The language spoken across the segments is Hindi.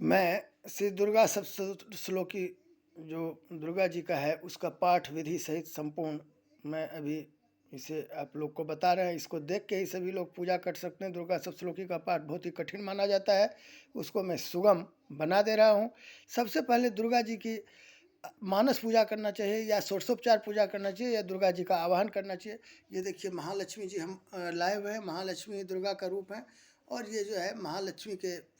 मैं श्री दुर्गा सप्तश्लोकी जो दुर्गा जी का है उसका पाठ विधि सहित संपूर्ण मैं अभी इसे आप लोग को बता रहे हैं। इसको देख के ही सभी लोग पूजा कर सकते हैं। दुर्गा सप्तश्लोकी का पाठ बहुत ही कठिन माना जाता है, उसको मैं सुगम बना दे रहा हूँ। सबसे पहले दुर्गा जी की मानस पूजा करना चाहिए या षोडशोपचार पूजा करना चाहिए या दुर्गा जी का आवाहन करना चाहिए। ये देखिए महालक्ष्मी जी हम लाए हुए हैं। महालक्ष्मी दुर्गा का रूप है और ये जो है महालक्ष्मी के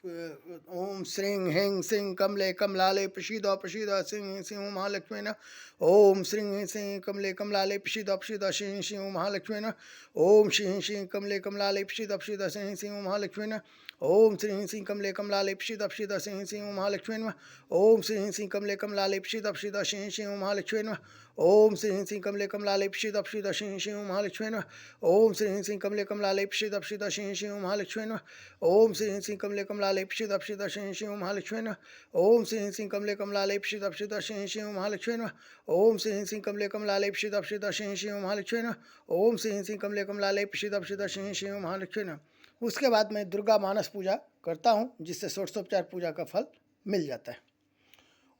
ओम श्रीं ह्रीं श्रीं कमले कमलाले प्रसीद प्रसीद सिंह सिंह महालक्ष्मी न। ओम श्रीं सिंह कमले कमलाले प्रसीद प्रसीद सिंह सिंह महालक्ष्मी न। ओम श्रीं सिंह कमले कमलाले प्रसीद प्रसीद सिंह सिंह महालक्ष्मी न। ओम श्रीं सिंह कमले कमलाले प्रसीद प्रसीद सिंह सिंह महालक्ष्मी नमः। ओम श्रीं सिंह कमले कमलाले प्रसीद प्रसीद सिंह सिंह महालक्ष्मी नमः। ओम श्रीं सिंह कमले कमलाले प्रसीद प्रसीद सिंह सिंह महालक्ष्मी नमः। ओम श्रीं सिंह कमले कमलाले प्रसीद प्रसीद सिंह सिंह महालक्ष्मी नमः। ओम श्रीं सिंह कमले कमलाले प्रसीद प्रसीद सिंह सिंह महालक्ष्मी नमः। ओम श्रीं सिंह कमले कमलाले प्रसीद प्रसीद सिंह सिंह महालक्ष्मी नमः। ओम श्रीं सिंह कमले कमलाले प्रसीद प्रसीद सिंह सिंह महालक्ष्मी नमः। ओम श्रीं सिंह कमले कमलाले प्रसीद प्रसीद सिंह सिंह महालक्ष्मी नमः। उसके बाद मैं दुर्गा मानस पूजा करता हूँ जिससे षोडशोपचार पूजा का फल मिल जाता है।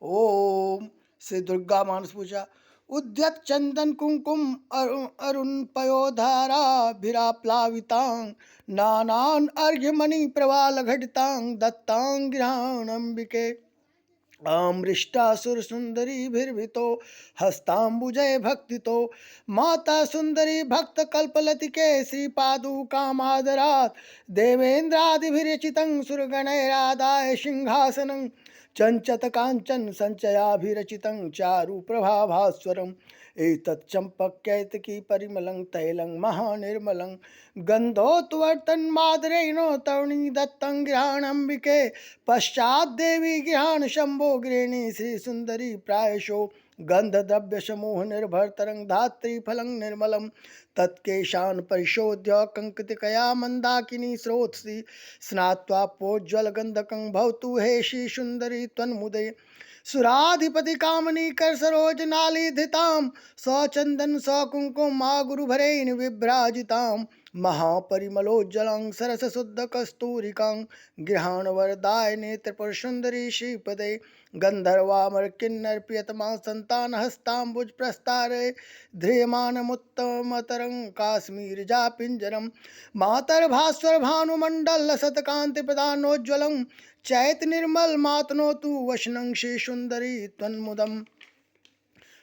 ओम श्री दुर्गा मानस पूजा। उद्यत चंदन कुंकुम अरुण पयोधाराभिराप्लावितां नानान अर्घ्यमणि प्रवाल घटितां दत्तां गृहाणंबिके आमृष्टासुर सुंदरीभिर्भितो हस्तांबुजय भक्तितो माता सुंदरी भक्त कल्पलतिके श्रीपादुकामादरात् देवेन्द्रादिभिरचितं सुरगणैरादाय सिंहासनं चंचत कांचन संचयाभिरचितं चारु प्रभाभास्वरम् एतत् चंपकैतकी परिमलं तैलं महानिर्मलं गन्धोत्वर्तन्मादरेणो तरुणी दत्तं गृहाणंबिके पश्चाद्देवी गृहाण शंभो गृहिणी श्री सुंदरी प्रायशो गंधद्रव्य समूह निर्भरतरं धात्री फलं निर्मलं तत्केशान परिशोध्य कंकतिकया मंदाकिनी स्रोतसी स्नात्वा पोज्ज्वल गंधकं भवतु हे श्री सुंदरी त्वन्मुदे सुराधिपति कामनी कर सरोज नालिधितां सचंदन सकुंकुम मा गुरुभरेण विभ्राजितां महापरिमलोज्जलं सरस शुद्ध कस्तूरिकां गृहाण वरदाय नेत्र सुंदरी श्रीपदे गंधर्वामर किन्नर प्रियतमा संतान हस्तांबुज प्रस्तारे ध्रियमानमुत्तमतरं काश्मीर जा पिंजरम मातर्भास्वर भानुमंडल सतकांति प्रदानोज्ज्वलं चैत निर्मल मातनोतु वशनं श्री सुंदरी त्वन्मुदम्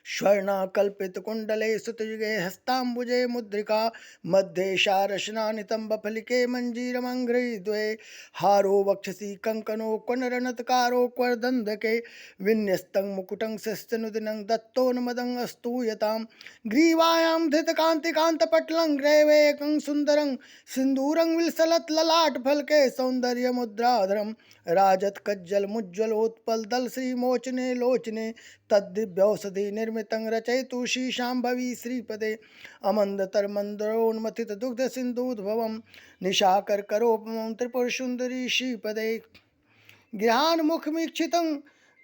स्वर्णाकल्पित कुंडले सुतयुगे हस्तांबुजे मुद्रिका मध्ये शारशना नितंबफलिके मंजीरमंघ्रि द्वे हारो वक्षसि कंकनो क्वनरणतकारो क्वर्दंधके विन्यस्तं मुकुटं शस्तनुदिनं दत्तोन्मदं अस्तूयतां ग्रीवायां धृतकान्तिकान्तपटलं ग्रैवेयकं सुन्दरं सिन्दूरं विलसलत् ललाटफलके सौन्दर्यमुद्राधरं राजत् कज्जलमुज्ज्वलोत्पलदल श्रीमोचने लोचने तद्दिव्यौषधि निर्मितं रचयतु श्रीशाम्भवी श्रीपदे अमन्दतरमन्दरोन्मथित दुग्ध सिन्धुद्भवं निशाकरकरोपमं त्रिपुरसुन्दरी श्रीपदे गृहान्मुखमीक्षितं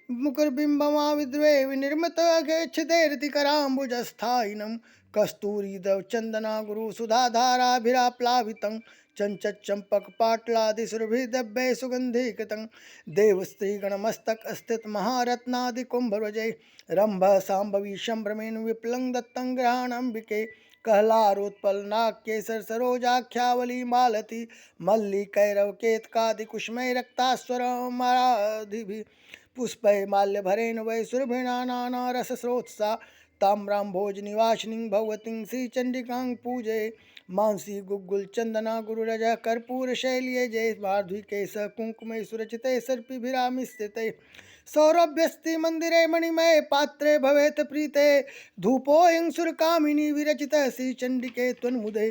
मुकुरबिम्बमाविद्वे विनिर्मित अगेच्छतेरतिकराम्बुजस्थायिनं कस्तूरीदव चन्दना गुरुसुधाधाराभिराप्लावितं चंचम्पक पाटलादिसुरभिर्दव्यै सुगन्धीकृतं देवस्त्रीगणमस्तक महारत्नादिकुम्भरजै रंभ सांभवी शंभ्रमेण विप्लं दत्तं गृहाणंबिके कहलारोत्पलनाकेसर सरोजाख्यावली मालती मल्लिकैरव केतकादिकुष्मै रक्तास्वरमराधिभिः पुष्पै माल्यभरेण वै सुरभिणा नाना रसस्रोतसा ताम्रां भोजनिवासिनीं भगवतीं श्रीचण्डिकां पूजये मांसी गुग्गुल चंदना गुरुरज कर्पूर शैल्ये जय माधुकेश कुंकुमे सुरचिते सर्पिभिरामिस्थिते सौरभ्यस्ति मंदिरे मणिमय पात्रे भवेत प्रीते धूपोऽयं सुरकामिनी विरचित श्रीचण्डिके त्वन्मुदे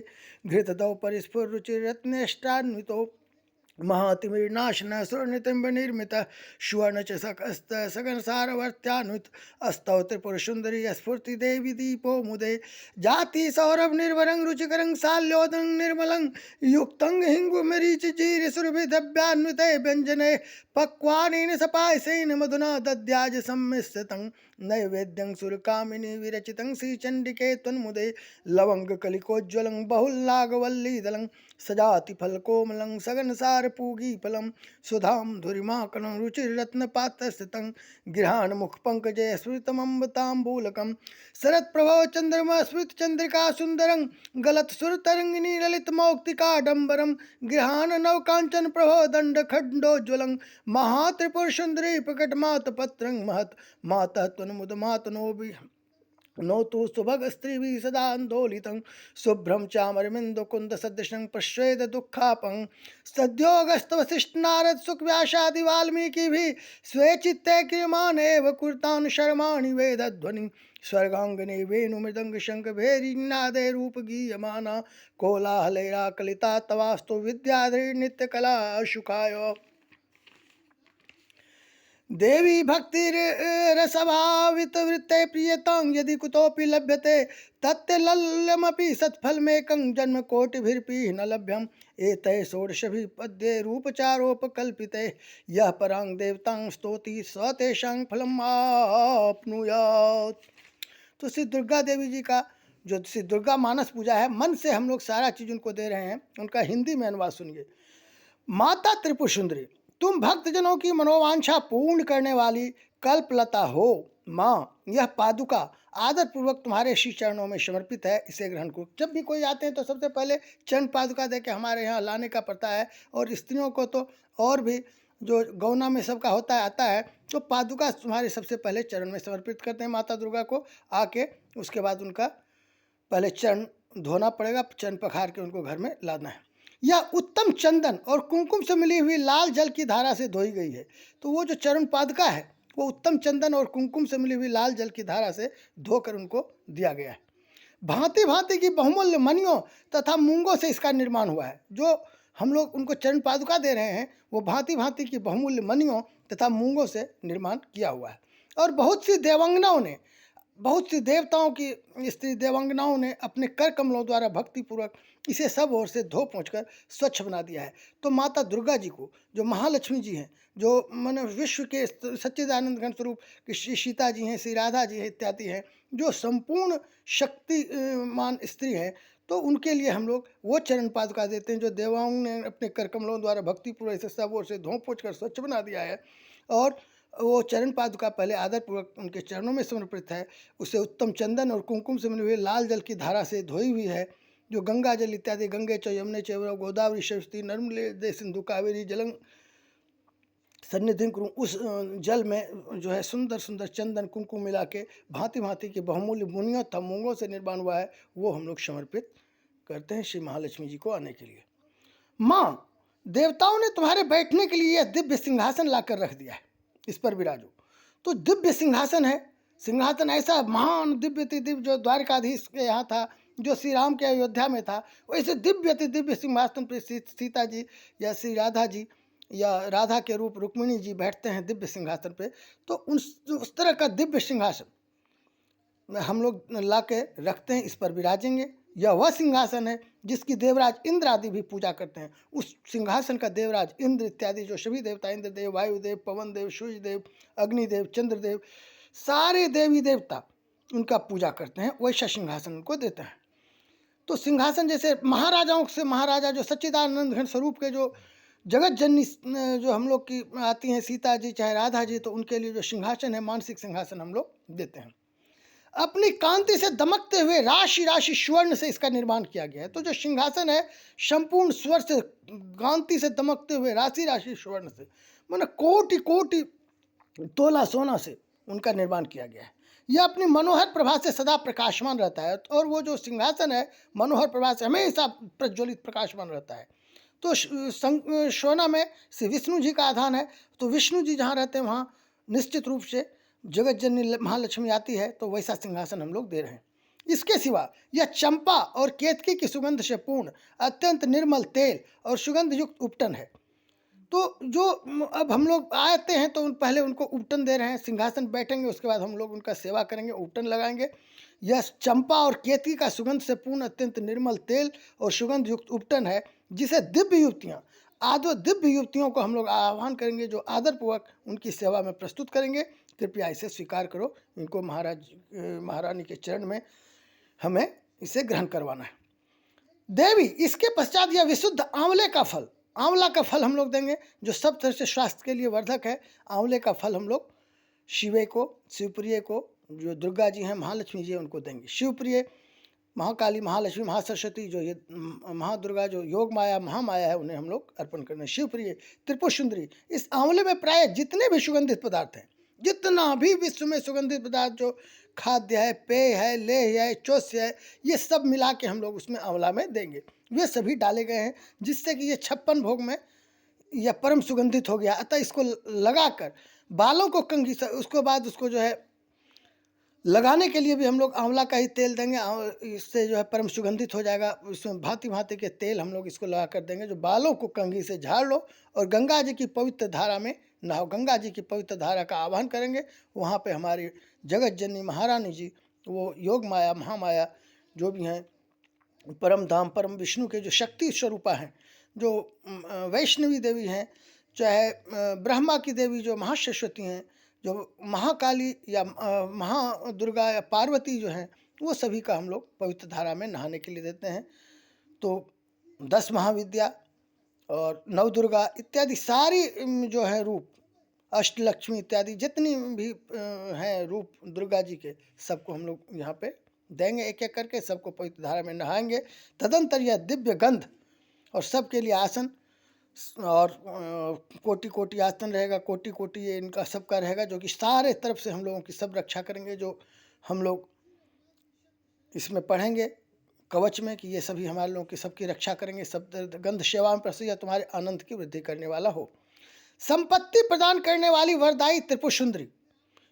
घृतदौ परिस्फुररुचिरत्नेष्टान्वितो महातिमिर्नाशन सुरनितंब निर्मित सुवर्ण चषकस्त सगन सारवर्त्यान्वित अस्तौ त्रिपुर सुंदरी स्फूर्ति देवी दीपो मुदे जाति सौरभ निर्वरं रुचिकरं साल्योदं निर्मलं युक्तं हिंगु मरीच जीर सुरभिदभ्यान्विते व्यंजने पक्वानेन सपायसेन मधुना दद्याज सम्मिश्रितं नैवेद्यं सुरकामिनी विरचितं श्रीचण्डिके त्वन्मुदे लवंग कलिकोज्ज्वलं बहुल्लागवल्लीदलं सजाति फलकोमलं सगन सार हार पूगी फलम सुधाम धुरिमाकनं रुचिरत्नपात्रस्थितं गृहाण मुख पंकजे स्मृतमम्बताम्बूलकं शरद प्रभव चंद्रमा स्मृत चंद्रिका सुंदरं गलत सुर तरंगिनी ललित मौक्तिकाडंबरं गृहाण नवकांचन प्रभव दंड खंडोज्वलं महात्रिपुर सुंदरी प्रकट मात पत्रं महत मातः त्वन्मुद मातनो नो तु सुभग स्त्रीभिः सदा आंदोलितं शुभ्रं चामरमिन्दु कुंद सदृशं पश्येद दुःखापं सद्योगस्त वसिष्ठ नारद सुख व्यासादि वाल्मीकिभिः स्वे चित्ते क्रियमाणेव कुरुतान् शर्माणि वेदध्वनि स्वर्गांगने वेणु मृदंग शंख भेरी नादे रूप गीयमाना कोलाहलेरा कलिता तवास्तु विद्याधरी नित्य कला शुकाय देवी भक्ति रसभावित वृत्ते प्रियतां यदि कुतोपि लभ्यते तत्लल्यमपि सत्फलमेकं जन्म कोटिभिरपि न लभ्यम् एतैः षोडशभिः पद्ये रूपचारोपकल्पिते यः परां देवतां स्तोति स तेषां फलम् आप्नुयात्। तो श्री दुर्गा देवी जी का जो श्री दुर्गा मानस पूजा है, मन से हम लोग सारा चीज उनको दे रहे हैं। उनका हिंदी में अनुवाद सुनिए। माता त्रिपुर सुंदरी, तुम भक्तजनों की मनोवांछा पूर्ण करने वाली कल्पलता हो। माँ, यह पादुका आदर पूर्वक तुम्हारे श्री चरणों में समर्पित है, इसे ग्रहण करो। जब भी कोई आते हैं तो सबसे पहले चरण पादुका दे के हमारे यहाँ लाने का पड़ता है, और स्त्रियों को तो और भी जो गौना में सबका होता है आता है, तो पादुका तुम्हारे सबसे पहले चरण में समर्पित करते हैं माता दुर्गा को आके। उसके बाद उनका पहले चरण धोना पड़ेगा, चरण पखार के उनको घर में लाना है। यह उत्तम चंदन और कुमकुम से मिली हुई लाल जल की धारा से धोई गई है। तो वो जो चरण पादुका है वो उत्तम चंदन और कुमकुम से मिली हुई लाल जल की धारा से धोकर उनको दिया गया है। भांति भांति की बहुमूल्य मणियों तथा मूंगों से इसका निर्माण हुआ है। जो हम लोग उनको चरण पादुका दे रहे हैं वो भांति भांति की बहुमूल्य मणियों तथा मूंगों से निर्माण किया हुआ है। और बहुत सी देवांगनाओं ने, बहुत सी देवताओं की स्त्री देवांगनाओं ने अपने कर कमलों द्वारा भक्तिपूर्वक इसे सब ओर से धो पहुँचकर स्वच्छ बना दिया है। तो माता दुर्गा जी को, जो महालक्ष्मी जी हैं, जो मन विश्व के सच्चिदानंद घन स्वरूप श्री सीता जी हैं, श्री राधा जी हैं इत्यादि हैं, जो संपूर्ण शक्तिमान स्त्री हैं, तो उनके लिए हम लोग वो चरण पादुका देते हैं जो देवाओं ने अपने कर कमलों द्वारा भक्तिपूर्वक इसे सब ओर से धो पोंछ स्वच्छ बना दिया है। और वो चरण पादुका पहले आदरपूर्वक उनके चरणों में समर्पित है। उसे उत्तम चंदन और कुमकुम से मिली हुई लाल जल की धारा से धोई हुई है, जो गंगा जल इत्यादि गंगे च यमुने च गोदावरी सरस्वती नर्मदे सिंधु कावेरी जलं सन्निधि करूँ, उस जल में जो है सुंदर सुंदर चंदन कुमकुम मिला के भांति भांति के बहुमूल्य मुनियों तथा मूंगों से निर्माण हुआ है, वो हम लोग समर्पित करते हैं श्री महालक्ष्मी जी को आने के लिए। माँ, देवताओं ने तुम्हारे बैठने के लिए यह दिव्य सिंहासन लाकर रख दिया है, इस पर विराजो। तो दिव्य सिंहासन है, सिंहासन ऐसा महान दिव्य अति दिव्य जो द्वारकाधीश के यहाँ था, जो श्री राम के अयोध्या में था, वैसे दिव्य अति दिव्य सिंहासन पर सीता जी या श्री राधा जी या राधा के रूप रुक्मिणी जी बैठते हैं दिव्य सिंहासन पे। तो उस तरह का दिव्य सिंहासन हम लोग ला के रखते हैं, इस पर विराजेंगे। यह वह सिंहासन है जिसकी देवराज इंद्र आदि भी पूजा करते हैं। उस सिंहासन का देवराज इंद्र इत्यादि जो सभी देवता, इंद्रदेव, वायुदेव, पवन देव, सूर्यदेव, अग्निदेव, चंद्रदेव, सारे देवी देवता उनका पूजा करते हैं, वैसा सिंहासन उनको देते हैं। तो सिंहासन जैसे महाराजाओं से महाराजा जो सच्चिदानंद घन स्वरूप के जो जगत जननी जो हम लोग की आती हैं, सीता जी चाहे राधा जी, तो उनके लिए जो सिंहासन है मानसिक सिंहासन हम लोग देते हैं। अपनी कांति से दमकते हुए राशि राशि स्वर्ण से इसका निर्माण किया गया है। तो जो सिंहासन है संपूर्ण स्वर से, कांति से दमकते हुए राशि राशि स्वर्ण से, माने कोटि कोटि तोला सोना से उनका निर्माण किया गया है। यह अपनी मनोहर प्रभा से सदा प्रकाशमान रहता है। और वो जो सिंहासन है मनोहर प्रभा से हमेशा प्रज्वलित प्रकाशमान रहता है। तो सोना में श्री विष्णु जी का आधान है। तो विष्णु जी जहाँ रहते हैं वहाँ निश्चित रूप से जगत जननी महालक्ष्मी आती है, तो वैसा सिंहासन हम लोग दे रहे हैं। इसके सिवा यह चंपा और केतकी की सुगंध से पूर्ण अत्यंत निर्मल तेल और सुगंध युक्त उपटन है। तो जो अब हम लोग आते हैं तो पहले उनको उपटन दे रहे हैं, सिंहासन बैठेंगे, उसके बाद हम लोग उनका सेवा करेंगे, उपटन लगाएंगे। यह चंपा और केतकी का सुगंध से पूर्ण अत्यंत निर्मल तेल और सुगंध युक्त उपटन है, जिसे दिव्य युवतियाँ दिव्य युवतियों को हम लोग आह्वान करेंगे, जो आदरपूर्वक उनकी सेवा में प्रस्तुत करेंगे। कृपया इसे स्वीकार करो। इनको महारानी के चरण में हमें इसे ग्रहण करवाना है। देवी, इसके पश्चात यह विशुद्ध आंवले का फल आंवला का फल हम लोग देंगे जो सब तरह से स्वास्थ्य के लिए वर्धक है। आंवले का फल हम लोग शिवे को, शिवप्रिय को, जो दुर्गा जी हैं, महालक्ष्मी जी हैं, उनको देंगे। शिवप्रिय, महाकाली, महालक्ष्मी, महासरस्वती, जो ये महादुर्गा, जो योग माया, महामाया है, उन्हें हम लोग अर्पण करना है। शिवप्रिय, त्रिपुर सुंदरी। इस आंवले में प्राय जितने भी सुगंधित पदार्थ हैं, जितना भी विश्व में सुगंधित पदार्थ जो खाद्य है, पेय है, लेह है, चोष्य है, ये सब मिला के हम लोग उसमें आंवला में देंगे। वे सभी डाले गए हैं जिससे कि ये 56 भोग में यह परम सुगंधित हो गया। अतः इसको लगाकर बालों को कंघी, उसके बाद उसको जो है लगाने के लिए भी हम लोग आंवला का ही तेल देंगे। इससे जो है परम सुगंधित हो जाएगा। उसमें भांति भांति के तेल हम लोग इसको लगा कर देंगे। जो बालों को कंघी से झाड़ लो और गंगा जी की पवित्र धारा में नहाओ। गंगा जी की पवित्र धारा का आह्वान करेंगे। वहाँ पे हमारी जगत जननी महारानी जी, वो योग माया, महामाया जो भी हैं, परम धाम, परम विष्णु के जो शक्ति स्वरूपा हैं, जो वैष्णवी देवी हैं, चाहे ब्रह्मा की देवी जो महासरस्वती हैं, जो महाकाली या महादुर्गा या पार्वती जो हैं, वो सभी का हम लोग पवित्र धारा में नहाने के लिए देते हैं। तो 10 महाविद्या और 9 दुर्गा इत्यादि सारी जो है रूप, अष्टलक्ष्मी इत्यादि जितनी भी हैं रूप दुर्गा जी के, सबको हम लोग यहाँ पे देंगे। एक एक करके सबको पवित्र धारा में नहाएंगे। तदंतर यह दिव्य गंध और सबके लिए आसन और कोटि कोटि आसन रहेगा, कोटि कोटि ये इनका सबका रहेगा, जो कि सारे तरफ से हम लोगों की सब रक्षा करेंगे। जो हम लोग इसमें पढ़ेंगे कवच में कि ये सभी हमारे लोगों की सबकी रक्षा करेंगे। सब गंध सेवा में प्रसिद्ध तुम्हारे आनंद की वृद्धि करने वाला हो। संपत्ति प्रदान करने वाली वरदायी त्रिपुर सुंदरी,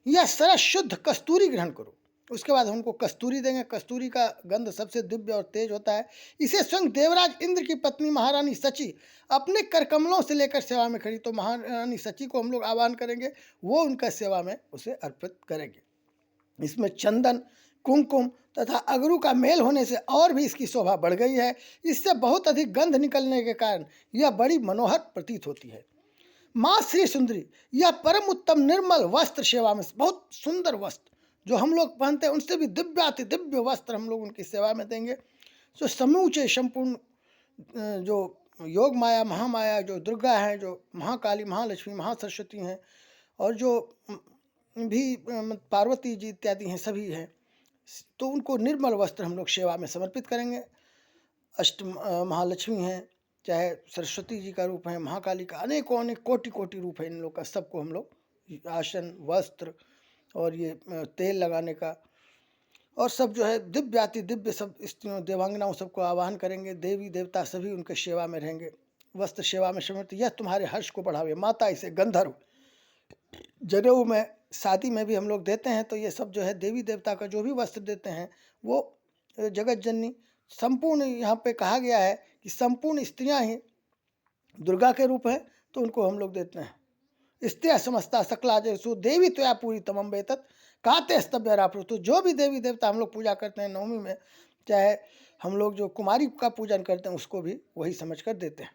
यह सरस शुद्ध कस्तूरी ग्रहण करो। उसके बाद हमको कस्तूरी देंगे। कस्तूरी का गंध सबसे दिव्य और तेज होता है। इसे स्वयं देवराज इंद्र की पत्नी महारानी सची अपने करकमलों से लेकर सेवा में खड़ी। तो महारानी सची को हम लोग आह्वान करेंगे, वो उनका सेवा में उसे अर्पित करेंगे। इसमें चंदन, कुमकुम तथा अगरू का मेल होने से और भी इसकी शोभा बढ़ गई है। इससे बहुत अधिक गंध निकलने के कारण यह बड़ी मनोहर प्रतीत होती है। माँ श्री सुंदरी, यह परम उत्तम निर्मल वस्त्र सेवा में, बहुत सुंदर वस्त्र जो हम लोग पहनते हैं, उनसे भी दिव्याति दिव्य वस्त्र हम लोग उनकी सेवा में देंगे। जो समूचे संपूर्ण जो योग माया, महामाया, जो दुर्गा हैं, जो महाकाली, महालक्ष्मी, महासरस्वती हैं, और जो भी पार्वती जी इत्यादि हैं, सभी हैं, तो उनको निर्मल वस्त्र हम लोग सेवा में समर्पित करेंगे। अष्ट महालक्ष्मी हैं, चाहे सरस्वती जी का रूप है, महाकाली का, अनेकों अनेक कोटि कोटि रूप है इन लोग का। सबको हम लोग आसन, वस्त्र और ये तेल लगाने का और सब जो है दिव्याति दिव्य सब स्त्रियों, देवांगनाओं सबको आह्वान करेंगे। देवी देवता सभी उनके सेवा में रहेंगे। वस्त्र सेवा में समर्पित, यह तुम्हारे हर्ष को बढ़ावे। माता इसे गंधर्व, जनेऊ में, शादी में भी हम लोग देते हैं। तो ये सब जो है देवी देवता का जो भी वस्त्र देते हैं वो जगत जननी, संपूर्ण यहाँ पे कहा गया है कि संपूर्ण स्त्रियां ही दुर्गा के रूप हैं, तो उनको हम लोग देते हैं। स्त्रिया समस्ता सकला जयसु देवी त्वया पूरी तमम वेतत काते स्तव्यराप्रो। तो जो भी देवी देवता हम लोग पूजा करते हैं नवमी में, चाहे हम लोग जो कुमारी का पूजन करते हैं उसको भी वही समझ कर देते हैं।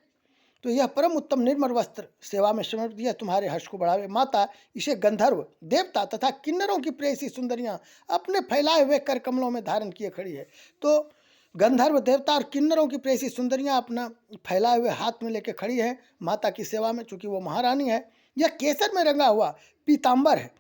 तो यह परम उत्तम निर्मल वस्त्र सेवा में समर्पित, यह तुम्हारे हर्ष को बढ़ावे। माता इसे गंधर्व देवता तथा किन्नरों की प्रेयसी सुंदरियां अपने फैलाए हुए कर कमलों में धारण किए खड़ी है। तो गंधर्व देवता और किन्नरों की प्रेयसी सुंदरियां अपना फैलाए हुए हाथ में लेके खड़ी है माता की सेवा में, चूंकि वो महारानी है। यह केसर में रंगा हुआ पीताम्बर है।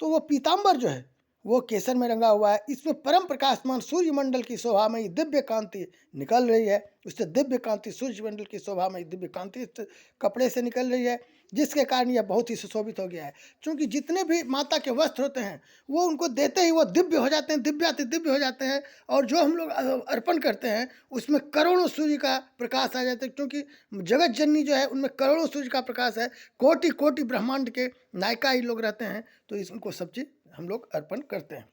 तो वो पीताम्बर जो है वो केसर में रंगा हुआ है। इसमें परम प्रकाशमान सूर्यमंडल की शोभा में दिव्य कांति निकल रही है। उससे दिव्य कांति, सूर्यमंडल की शोभा में दिव्य कांति इस कपड़े से निकल रही है, जिसके कारण यह बहुत ही सुशोभित हो गया है। क्योंकि जितने भी माता के वस्त्र होते हैं वो उनको देते ही वो दिव्य हो जाते हैं, दिव्याति दिव्य हो जाते हैं। और जो हम लोग अर्पण करते हैं उसमें करोड़ों सूर्य का प्रकाश आ जाता है। क्योंकि जगत जननी जो है उनमें करोड़ों सूर्य का प्रकाश है। कोटि कोटि ब्रह्मांड के नायिका ही लोग रहते हैं। तो इनको सब चीज हम लोग अर्पण करते हैं।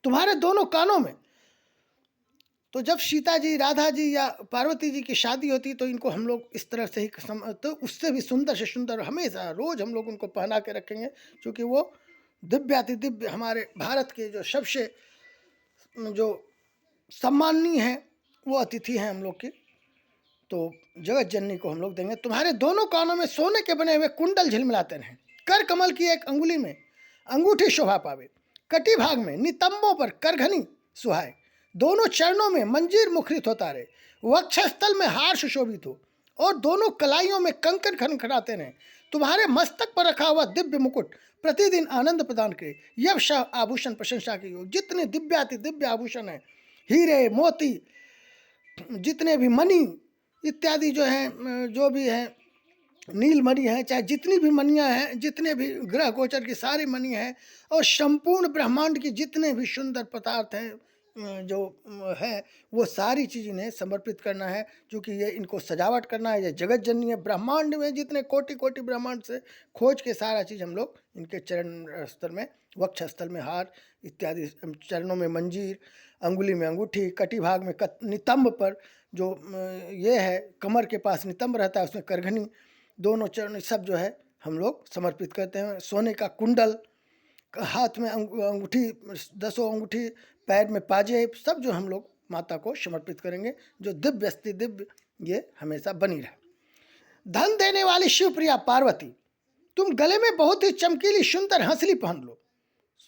तुम्हारे दोनों कानों में, तो जब सीता जी, राधा जी या पार्वती जी की शादी होती तो इनको हम लोग इस तरह से ही तो उससे भी सुंदर से सुंदर हमेशा रोज हम लोग उनको पहना के रखेंगे, क्योंकि वो दिव्याति दिव्य हमारे भारत के जो सबसे जो सम्माननीय है वो अतिथि हैं हम लोग की। तो जगत जननी को हम लोग देंगे। तुम्हारे दोनों कानों में सोने के बने हुए कुंडल झिलमिलाते रहें। कर कमल की एक अंगुली में अंगूठी शोभा पावे। कटी भाग में नितंबों पर करघनी सुहाए। दोनों चरणों में मंजीर मुखरित होता रहे। वक्षस्थल में हार सुशोभित हो और दोनों कलाइयों में कंकण खनखनाते रहें। तुम्हारे मस्तक पर रखा हुआ दिव्य मुकुट प्रतिदिन आनंद प्रदान करे। यह आभूषण प्रशंसा की हो। जितने दिव्याति दिव्य आभूषण हैं, हीरे मोती, जितने भी मणि इत्यादि जो हैं, जो भी हैं, नीलमणि है, चाहे जितनी भी मणियाँ हैं, जितने भी ग्रह गोचर की सारी मणि हैं, और संपूर्ण ब्रह्मांड की जितने भी सुंदर पदार्थ हैं जो है, वो सारी चीज़ इन्हें समर्पित करना है, क्योंकि ये इनको सजावट करना है। ये जगत जननी है। ब्रह्मांड में जितने कोटि कोटि ब्रह्मांड से खोज के सारा चीज़ हम लोग इनके चरण स्थल में, वक्ष स्थल में हार इत्यादि, चरणों में मंजीर, अंगुली में अंगूठी, कटी भाग में नितंब पर जो ये है, कमर के पास नितंब रहता है, उसमें करघनी, दोनों चरण सब जो है हम लोग समर्पित करते हैं। सोने का कुंडल, हाथ में अंगूठी, 10 अंगूठी, पैर में पाजेब, सब जो हम लोग माता को समर्पित करेंगे, जो दिव्य अस्थि दिव्य ये हमेशा बनी रहे। धन देने वाली शिवप्रिया पार्वती, तुम गले में बहुत ही चमकीली सुंदर हंसली पहन लो।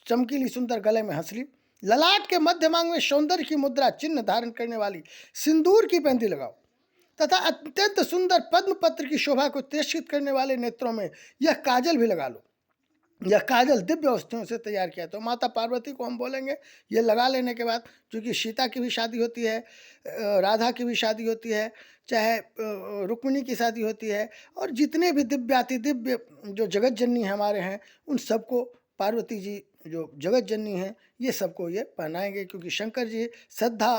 चमकीली सुंदर गले में हंसली, ललाट के मध्य मांग में सौंदर्य की मुद्रा चिन्ह धारण करने वाली सिंदूर की मेहंदी लगाओ, तथा अत्यंत सुंदर पद्म पत्र की शोभा को तिरस्कृत करने वाले नेत्रों में यह काजल भी लगा लो। यह काजल दिव्य वस्तुओं से तैयार किया। तो माता पार्वती को हम बोलेंगे, ये लगा लेने के बाद, क्योंकि सीता की भी शादी होती है, राधा की भी शादी होती है, चाहे रुक्मिणी की शादी होती है, और जितने भी दिव्याति दिव्य जो जगत जननी हमारे हैं, उन सबको पार्वती जी जो जगत जननी हैं, ये सबको ये पहनाएंगे, क्योंकि शंकर जी श्रद्धा,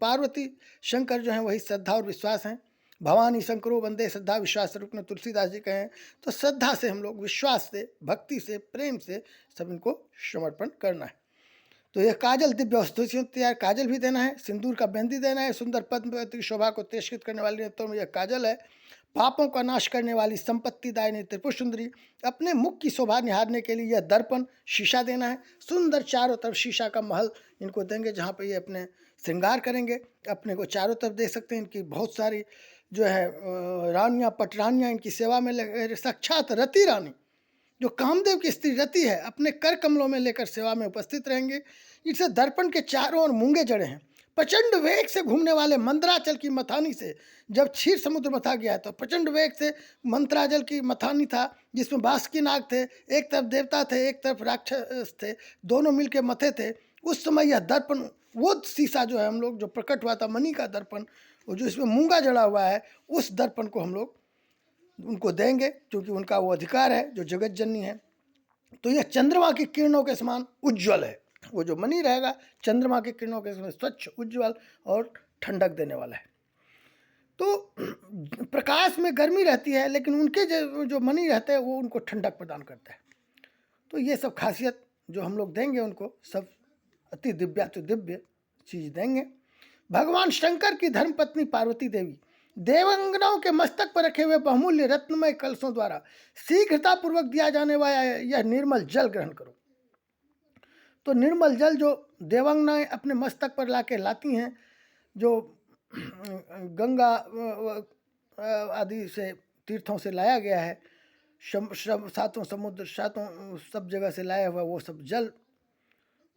पार्वती शंकर जो हैं वही श्रद्धा और विश्वास हैं। भवानी शंकरो वंदे श्रद्धा विश्वास रूप में तुलसीदास जी कहें, तो श्रद्धा से हम लोग, विश्वास से, भक्ति से, प्रेम से सब इनको समर्पण करना है। तो यह काजल दिव्य वस्तु से तैयार, काजल भी देना है, सिंदूर का मेहंदी देना है, सुंदर पद्म की शोभा को तिरस्कृत करने वाली नेत्रों में यह काजल है, पापों का नाश करने वाली संपत्ति दायिनी त्रिपुर सुंदरी, अपने मुख की शोभा निहारने के लिए यह दर्पण शीशा देना है। सुंदर चारों तरफ शीशा का महल इनको देंगे, जहाँ पे ये अपने श्रृंगार करेंगे, अपने को चारों तरफ देख सकते हैं। इनकी बहुत सारी जो है रानियाँ पटरानियाँ इनकी सेवा में लगे, साक्षात रति रानी जो कामदेव की स्त्री रति है, अपने कर कमलों में लेकर सेवा में उपस्थित रहेंगे। इसे दर्पण के चारों ओर मूंगे जड़े हैं। प्रचंड वेग से घूमने वाले मंत्राचल की मथानी से जब क्षीर समुद्र मथा गया, तो प्रचंड वेग से मंत्राचल की मथानी था, जिसमें बासुकी नाग थे, एक तरफ देवता थे, एक तरफ राक्षस थे, दोनों मिलके मथे थे। उस समय यह दर्पण, वो शीशा जो है हम लोग जो प्रकट हुआ था, मणि का दर्पण, वो जो इसमें मूंगा जड़ा हुआ है, उस दर्पण को हम लोग उनको देंगे, क्योंकि उनका वो अधिकार है जो जगत जननी है। तो यह चंद्रमा की किरणों के समान उज्ज्वल है। वो जो मणि रहेगा चंद्रमा की किरणों के समान स्वच्छ, उज्ज्वल और ठंडक देने वाला है। तो प्रकाश में गर्मी रहती है, लेकिन उनके जो मणि रहते हैं वो उनको ठंडक प्रदान करता है। तो ये सब खासियत जो हम लोग देंगे उनको, सब अति दिव्याति दिव्य चीज देंगे। भगवान शंकर की धर्मपत्नी पार्वती देवी, देवांगनाओं के मस्तक पर रखे हुए बहुमूल्य रत्नमय कलशों द्वारा शीघ्रता पूर्वक दिया जाने वाला यह निर्मल जल ग्रहण करो। तो निर्मल जल जो देवांगनाएं अपने मस्तक पर लाके लाती हैं, जो गंगा आदि से तीर्थों से लाया गया है, सातों समुद्र, सातों सब जगह से लाया हुआ वो सब जल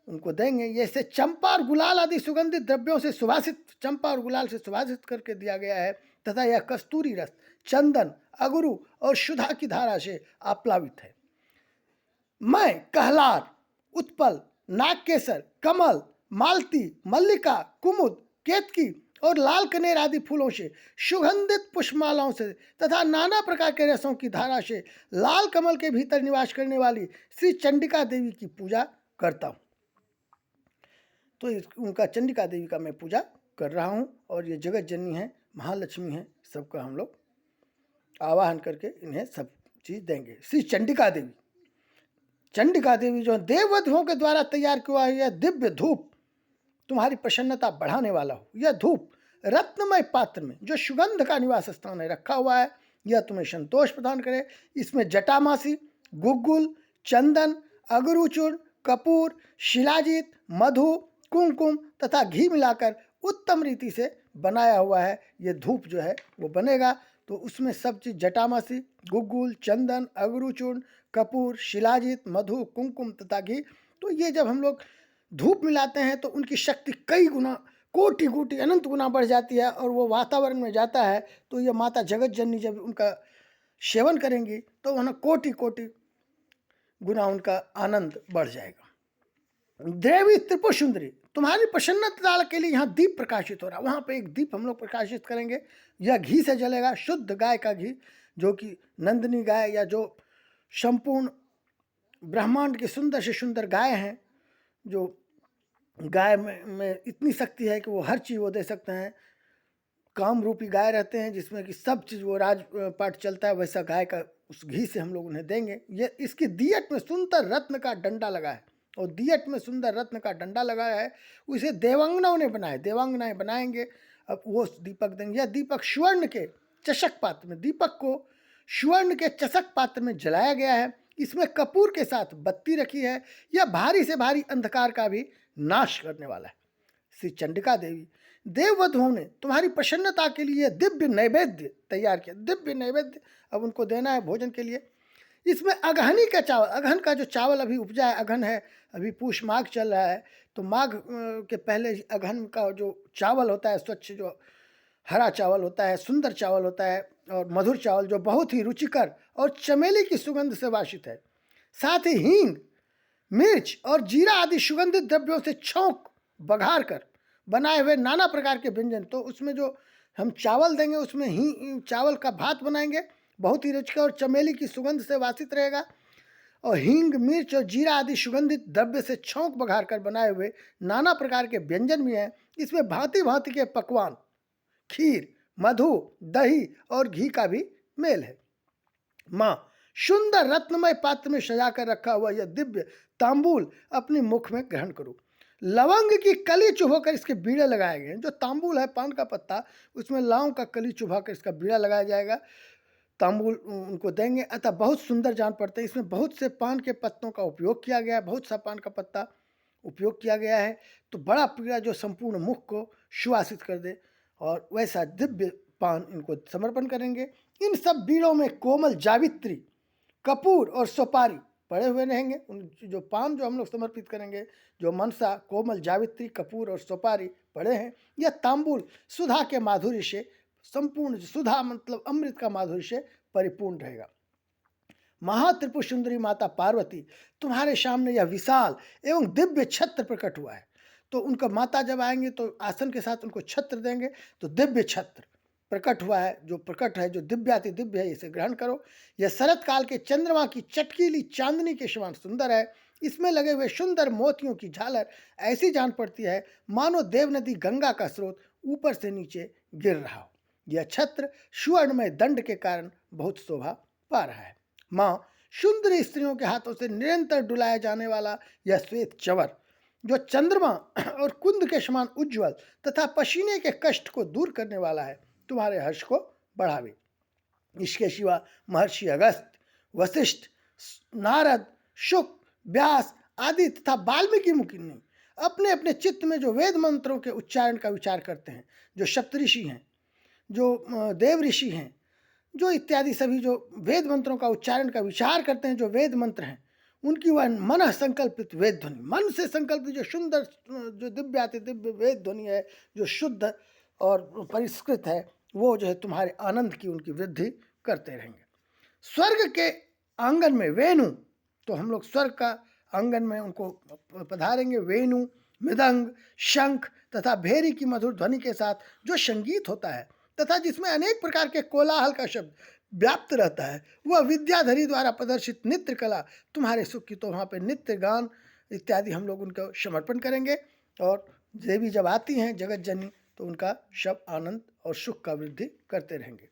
उनको देंगे। ये से चंपा और गुलाल आदि सुगंधित द्रव्यों से सुभाषित, चंपा और गुलाल से सुभाषित करके दिया गया है, तथा यह कस्तूरी रस, चंदन, अगरू और सुधा की धारा से आप्लावित है। मैं कहलार, उत्पल, नागकेसर, कमल, मालती, मल्लिका, कुमुद, केतकी और लाल कनेर आदि फूलों से, सुगंधित पुष्पमालाओं से तथा नाना प्रकार के रसों की धारा से लाल कमल के भीतर निवास करने वाली श्री चंडिका देवी की पूजा करता हूँ। तो उनका चंडिका देवी का मैं पूजा कर रहा हूँ, और ये जगत जननी है, महालक्ष्मी है, सबका हम लोग आवाहन करके इन्हें सब चीज़ देंगे। श्री चंडिका देवी, चंडिका देवी जो देववधुओं के द्वारा तैयार किया हुआ यह दिव्य धूप तुम्हारी प्रसन्नता बढ़ाने वाला हो। यह धूप रत्नमय पात्र में जो सुगंध का निवास स्थान है रखा हुआ है, यह तुम्हें संतोष प्रदान करे। इसमें जटामासी, गुग्गुल, चंदन, अगरूचूर्ण, कपूर, शिलाजीत, मधु, कुमकुम तथा घी मिलाकर उत्तम रीति से बनाया हुआ है। ये धूप जो है वो बनेगा। तो उसमें सब चीज़ जटामासी, गुग्गुल, चंदन, अगरूचूर्ण, कपूर, शिलाजीत, मधु, कुमकुम तथा घी, तो ये जब हम लोग धूप मिलाते हैं तो उनकी शक्ति कई गुना कोटि कोटि अनंत गुना बढ़ जाती है। और वो वातावरण में जाता है तो ये माता जगत जननी जब उनका सेवन करेंगी तो वहाँ कोटि कोटि गुना उनका आनंद बढ़ जाएगा। देवी त्रिपुर सुंदरी, तुम्हारी प्रसन्नता के लिए यहाँ दीप प्रकाशित हो रहा है। वहाँ पे एक दीप हम लोग प्रकाशित करेंगे, यह घी से जलेगा, शुद्ध गाय का घी, जो कि नंदिनी गाय या जो संपूर्ण ब्रह्मांड की सुंदर से सुंदर गाय हैं, जो गाय में इतनी शक्ति है कि वो हर चीज़ वो दे सकते हैं। काम रूपी गाय रहते हैं जिसमें कि सब चीज़ वो राजपाट चलता है, वैसा गाय का उस घी से हम लोग उन्हें देंगे। ये इसकी दियट में सुंदर रत्न का डंडा लगा है, और दियट में सुंदर रत्न का डंडा लगा है, उसे देवांगनाओं ने बनाया, देवांगनाएं बनाएंगे। अब वो दीपक देंगे। यह दीपक स्वर्ण के चषक पात्र में, दीपक को स्वर्ण के चषक पात्र में जलाया गया है। इसमें कपूर के साथ बत्ती रखी है। यह भारी से भारी अंधकार का भी नाश करने वाला है। श्री चंडिका देवी, देववधुओं ने तुम्हारी प्रसन्नता के लिए दिव्य नैवेद्य तैयार किया। दिव्य नैवेद्य अब उनको देना है भोजन के लिए। इसमें अगहनी का चावल, अगहन का जो चावल अभी उपजा है, अगहन है, अभी पूष माघ चल रहा है, तो माघ के पहले अगहन का जो चावल होता है, स्वच्छ जो हरा चावल होता है, सुंदर चावल होता है, और मधुर चावल जो बहुत ही रुचिकर और चमेली की सुगंध से वासित है। साथ ही हींग, मिर्च और जीरा आदि सुगंधित द्रव्यों से छौंक बघार कर बनाए हुए नाना प्रकार के व्यंजन। तो उसमें जो हम चावल देंगे उसमें ही चावल का भात बनाएंगे, बहुत ही रुचिकर और चमेली की सुगंध से वासित रहेगा। और हींग, मिर्च और जीरा आदि सुगंधित द्रव्य से छौंक बघार कर बनाए हुए नाना प्रकार के व्यंजन भी हैं। इसमें भांति भांति के पकवान, खीर, मधु, दही और घी का भी मेल है। माँ, सुंदर रत्नमय पात्र में सजा कर रखा हुआ यह दिव्य तांबूल अपने मुख में ग्रहण करो। लवंग की कली चुभाकर इसके बीड़े लगाए गए हैं। जो तांबूल है, पान का पत्ता, उसमें लौंग का कली चुभाकर इसका बीड़ा लगाया जाएगा, तांबूल उनको देंगे। अतः बहुत सुंदर जान पड़ते हैं। इसमें बहुत से पान के पत्तों का उपयोग किया गया है, बहुत सा पान का पत्ता उपयोग किया गया है। तो बड़ा पीड़ा जो संपूर्ण मुख को सुवासित कर दे, और वैसा दिव्य पान इनको समर्पण करेंगे। इन सब बीड़ों में कोमल जावित्री, कपूर और सुपारी पड़े हुए रहेंगे। उन जो पान जो हम लोग समर्पित करेंगे, जो मनसा, कोमल जावित्री, कपूर और सुपारी पड़े हैं, यह तांबूल सुधा के माधुर्य से संपूर्ण, सुधा मतलब अमृत का माधुर्य से परिपूर्ण रहेगा। महात्रिपुर सुंदरी माता पार्वती, तुम्हारे सामने यह विशाल एवं दिव्य छत्र प्रकट हुआ है। तो उनका माता जब आएंगे तो आसन के साथ उनको छत्र देंगे। तो दिव्य छत्र प्रकट हुआ है, जो प्रकट है, जो दिव्याति दिव्य है, इसे ग्रहण करो। यह शरत काल के चंद्रमा की चटकीली चांदनी के समान सुंदर है। इसमें लगे हुए सुंदर मोतियों की झालर ऐसी जान पड़ती है मानो देव नदी गंगा का स्रोत ऊपर से नीचे गिर रहा हो। यह छत्र सुवर्णमय दंड के कारण बहुत शोभा पा रहा है। माँ, सुंदर स्त्रियों के हाथों से निरंतर डुलाया जाने वाला यह श्वेत चवर, जो चंद्रमा और कुंद के समान उज्ज्वल तथा पसीने के कष्ट को दूर करने वाला है, तुम्हारे हर्ष को बढ़ावे। इसके सिवा महर्षि अगस्त, वशिष्ठ, नारद, शुक, व्यास आदि तथा वाल्मीकि मुनि अपने अपने चित्त में जो वेद मंत्रों के उच्चारण का विचार करते हैं, जो सप्तऋषि हैं, जो देव ऋषि हैं, जो इत्यादि सभी जो वेद मंत्रों का उच्चारण का विचार करते हैं, जो वेद मंत्र हैं, उनकी वह मन संकल्पित वेद ध्वनि, मन से संकल्पित जो सुंदर, जो दिव्याति दिव्य वेद ध्वनि है, जो शुद्ध और परिष्कृत है, वो जो है तुम्हारे आनंद की उनकी वृद्धि करते रहेंगे। स्वर्ग के आंगन में वेणु, तो हम लोग स्वर्ग का आंगन में उनको पधारेंगे। वेणु, मृदंग, शंख तथा भेरी की मधुर ध्वनि के साथ जो संगीत होता है तथा जिसमें अनेक प्रकार के कोलाहल का शब्द व्याप्त रहता है, वह विद्याधरी द्वारा प्रदर्शित नृत्य कला तुम्हारे सुख की। तो वहाँ पे नृत्य, गान इत्यादि हम लोग उनको समर्पण करेंगे। और देवी जब आती हैं जगत जननी, तो उनका सब आनंद और सुख का वृद्धि करते रहेंगे।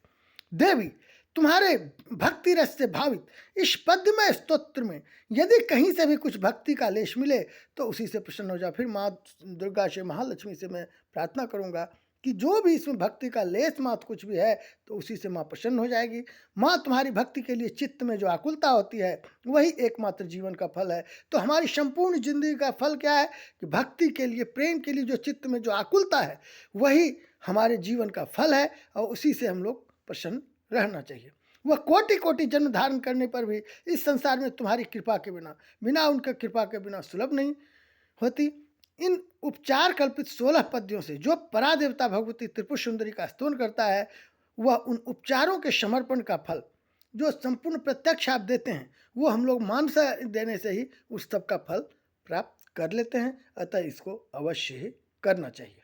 देवी, तुम्हारे भक्ति रस से भावित इस पद्यमय स्तोत्र में यदि कहीं से भी कुछ भक्ति का लेश मिले तो उसी से प्रसन्न हो जाओ। फिर माँ दुर्गा से, महालक्ष्मी से मैं प्रार्थना करूँगा कि जो भी इसमें भक्ति का लेस मात्र कुछ भी है तो उसी से माँ प्रसन्न हो जाएगी। माँ, तुम्हारी भक्ति के लिए चित्त में जो आकुलता होती है वही एकमात्र जीवन का फल है। तो हमारी संपूर्ण जिंदगी का फल क्या है कि भक्ति के लिए, प्रेम के लिए जो चित्त में जो आकुलता है वही हमारे जीवन का फल है, और उसी से हम लोग प्रसन्न रहना चाहिए। वह कोटि कोटि जन्म धारण करने पर भी इस संसार में तुम्हारी कृपा के बिना, बिना उनके कृपा के बिना सुलभ नहीं होती। इन उपचार कल्पित 16 पद्यों से जो परादेवता भगवती त्रिपुर सुंदरी का स्तोत्र करता है, वह उन उपचारों के समर्पण का फल जो संपूर्ण प्रत्यक्ष आप देते हैं, वो हम लोग मानसा देने से ही उस सब का फल प्राप्त कर लेते हैं। अतः इसको अवश्य ही करना चाहिए।